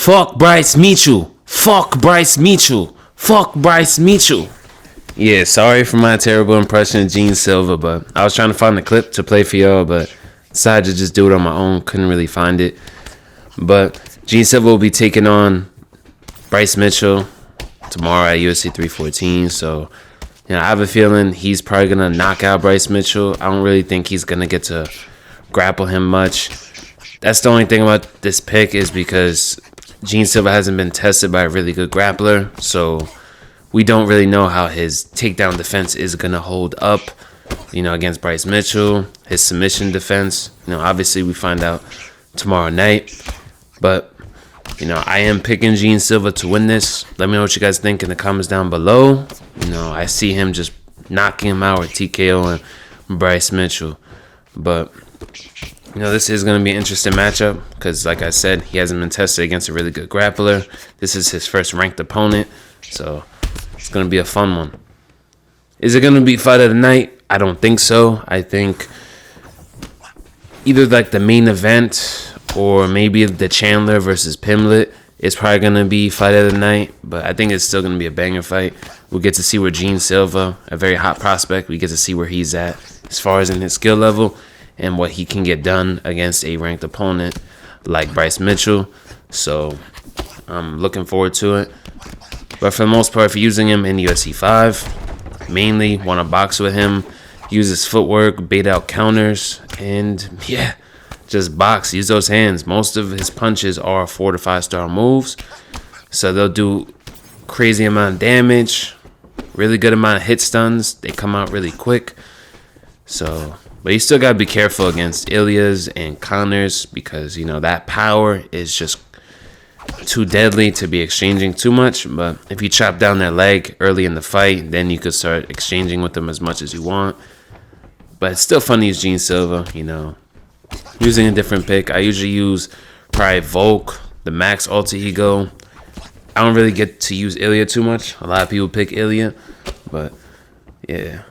Fuck Bryce Mitchell. Fuck Bryce Mitchell. Fuck Bryce Mitchell. Yeah, sorry for my terrible impression of Jean Silva, but I was trying to find the clip to play for y'all, but decided to just do it on my own. Couldn't really find it. But Jean Silva will be taking on Bryce Mitchell tomorrow at UFC 314. So, I have a feeling he's probably going to knock out Bryce Mitchell. I don't really think he's going to get to grapple him much. That's the only thing about this pick is because Jean Silva hasn't been tested by a really good grappler. So we don't really know how his takedown defense is going to hold up, against Bryce Mitchell. His submission defense, obviously we find out tomorrow night. But, I am picking Jean Silva to win this. Let me know what you guys think in the comments down below. I see him just knocking him out with TKO and Bryce Mitchell. But, this is going to be an interesting matchup because, like I said, he hasn't been tested against a really good grappler. This is his first ranked opponent. So, it's going to be a fun one. Is it going to be fight of the night? I don't think so. I think either like the main event or maybe the Chandler versus Pimlet is probably going to be fight of the night. But I think it's still going to be a banger fight. We'll get to see where Jean Silva, a very hot prospect, we get to see where he's at as far as in his skill level and what he can get done against a ranked opponent like Bryce Mitchell. So I'm looking forward to it. But for the most part, for using him in UFC 5, mainly want to box with him, use his footwork, bait out counters, and just box, use those hands. Most of his punches are 4 to 5 star moves, so they'll do crazy amount of damage, really good amount of hit stuns. They come out really quick. So, but you still got to be careful against Ilya's and Connors because, that power is just too deadly to be exchanging too much. But if you chop down their leg early in the fight, then you could start exchanging with them as much as you want. But it's still fun to use Jean Silva, using a different pick. I usually use probably Volk, the Max Alter Ego. I don't really get to use Ilya too much. A lot of people pick Ilya, but yeah.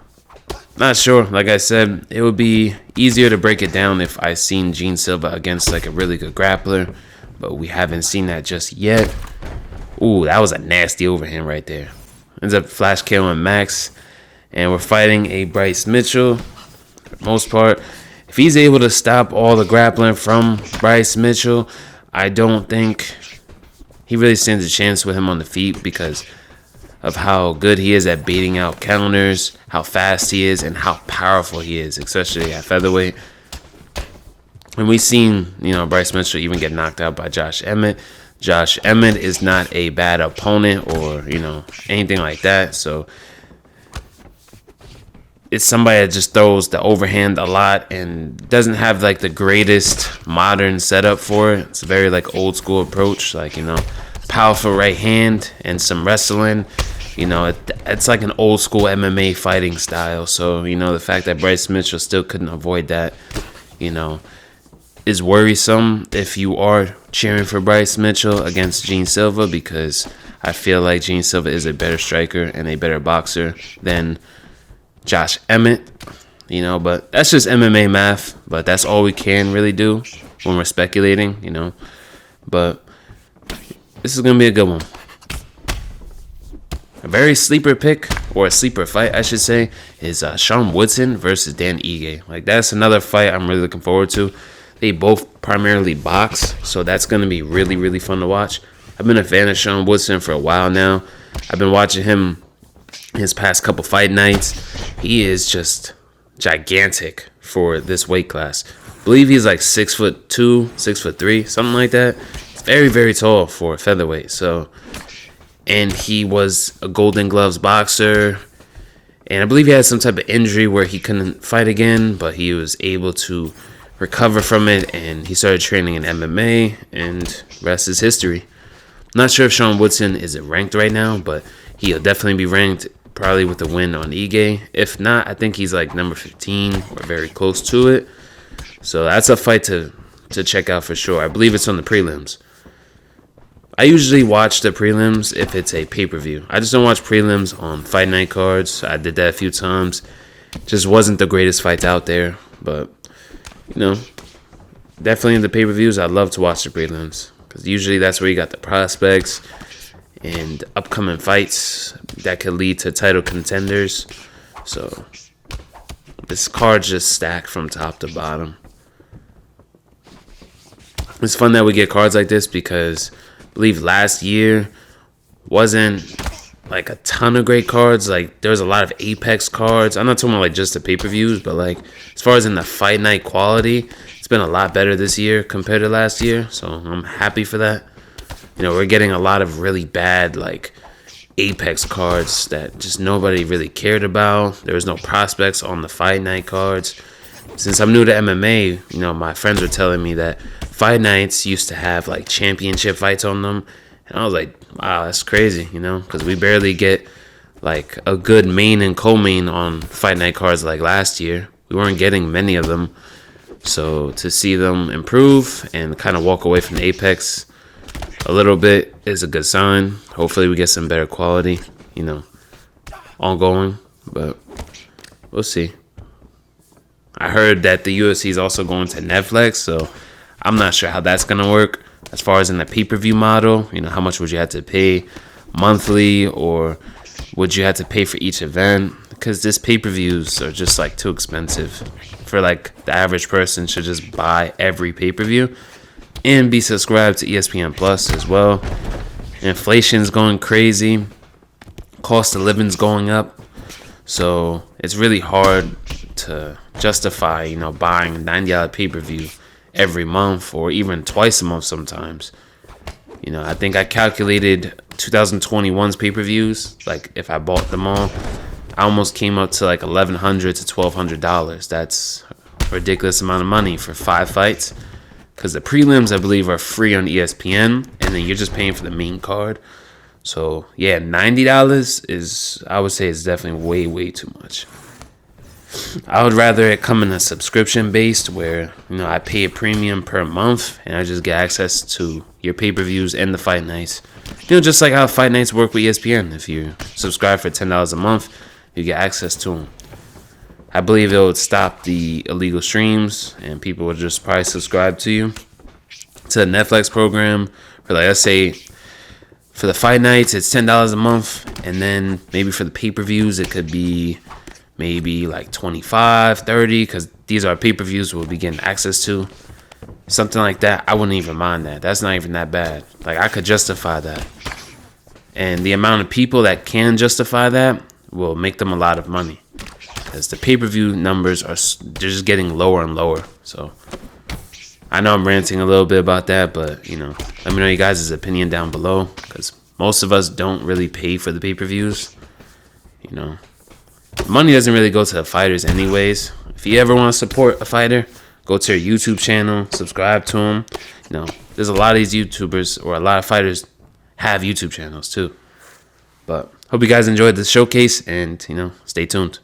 Not sure. Like I said, it would be easier to break it down if I seen Jean Silva against like a really good grappler, but we haven't seen that just yet. Ooh, that was a nasty overhand right there. Ends up flash KOing Max, and we're fighting a Bryce Mitchell. For the most part, if he's able to stop all the grappling from Bryce Mitchell, I don't think he really stands a chance with him on the feet because of how good he is at baiting out counters, how fast he is, and how powerful he is, especially at featherweight. And we've seen, Bryce Mitchell even get knocked out by Josh Emmett. Josh Emmett is not a bad opponent or, anything like that. So it's somebody that just throws the overhand a lot and doesn't have like the greatest modern setup for it. It's a very like old school approach, like, powerful right hand and some wrestling. It's like an old school MMA fighting style. So, the fact that Bryce Mitchell still couldn't avoid that, is worrisome if you are cheering for Bryce Mitchell against Jean Silva because I feel like Jean Silva is a better striker and a better boxer than Josh Emmett, but that's just MMA math, but that's all we can really do when we're speculating, but this is going to be a good one. A very sleeper pick, or a sleeper fight, I should say, is Sean Woodson versus Dan Ige. Like, that's another fight I'm really looking forward to. They both primarily box, so that's going to be really, really fun to watch. I've been a fan of Sean Woodson for a while now. I've been watching him his past couple fight nights. He is just gigantic for this weight class. I believe he's like 6'2", 6'3", something like that. It's very, very tall for a featherweight. So, and he was a Golden Gloves boxer. And I believe he had some type of injury where he couldn't fight again, but he was able to recover from it, and he started training in MMA, and rest is history. I'm not sure if Sean Woodson is ranked right now, but he'll definitely be ranked, probably with a win on Ige. If not, I think he's like number 15 or very close to it. So that's a fight to check out for sure. I believe it's on the prelims. I usually watch the prelims if it's a pay-per-view. I just don't watch prelims on fight night cards. I did that a few times. Just wasn't the greatest fights out there, but definitely in the pay-per-views, I love to watch the prelims. because usually that's where you got the prospects and upcoming fights that could lead to title contenders. So this card's just stacked from top to bottom. It's fun that we get cards like this because I believe last year wasn't like a ton of great cards. Like there was a lot of Apex cards. I'm not talking about like just the pay-per-views, but like as far as in the fight night quality, it's been a lot better this year compared to last year. So I'm happy for that. You know, we're getting a lot of really bad like Apex cards that just nobody really cared about. There was no prospects on the fight night cards. Since I'm new to MMA, you know, my friends were telling me that fight nights used to have like championship fights on them. And I was like, wow, that's crazy, you know, because we barely get like a good main and co-main on fight night cards like last year. We weren't getting many of them. So to see them improve and kind of walk away from the Apex a little bit is a good sign. Hopefully we get some better quality, you know, ongoing, but we'll see. I heard that the UFC is also going to Netflix, so I'm not sure how that's going to work. As far as in the pay-per-view model, you know, how much would you have to pay monthly, or would you have to pay for each event? Because this pay-per-views are just like too expensive for like the average person should just buy every pay-per-view and be subscribed to ESPN Plus as well. Inflation's going crazy. Cost of living's going up. So it's really hard to justify, you know, buying a $90 pay-per-view every month or even twice a month sometimes. You know, I think I calculated 2021's pay-per-views. Like if I bought them all, I almost came up to like $1,100 to $1,200. That's a ridiculous amount of money for 5 fights. Because the prelims, I believe, are free on ESPN, and then you're just paying for the main card. So yeah, $90 is, I would say, is definitely way too much. I would rather it come in a subscription based where, you know, I pay a premium per month and I just get access to your pay-per-views and the fight nights. You know, just like how fight nights work with ESPN. If you subscribe for $10 a month, you get access to them. I believe it would stop the illegal streams and people would just probably subscribe to you. To the Netflix program for, like, let's say for the fight nights, it's $10 a month. And then maybe for the pay-per-views, it could be maybe like $25, $30, because these are pay-per-views we'll be getting access to. Something like that, I wouldn't even mind that. That's not even that bad. Like, I could justify that. And the amount of people that can justify that will make them a lot of money. Because the pay-per-view numbers they're just getting lower and lower. So, I know I'm ranting a little bit about that, but, you know, let me know you guys' opinion down below. Because most of us don't really pay for the pay-per-views. You know, money doesn't really go to the fighters anyways. If you ever want to support a fighter, go to their YouTube channel, subscribe to them. You know, there's a lot of these YouTubers, or a lot of fighters have YouTube channels too. But hope you guys enjoyed the showcase, and, you know, stay tuned.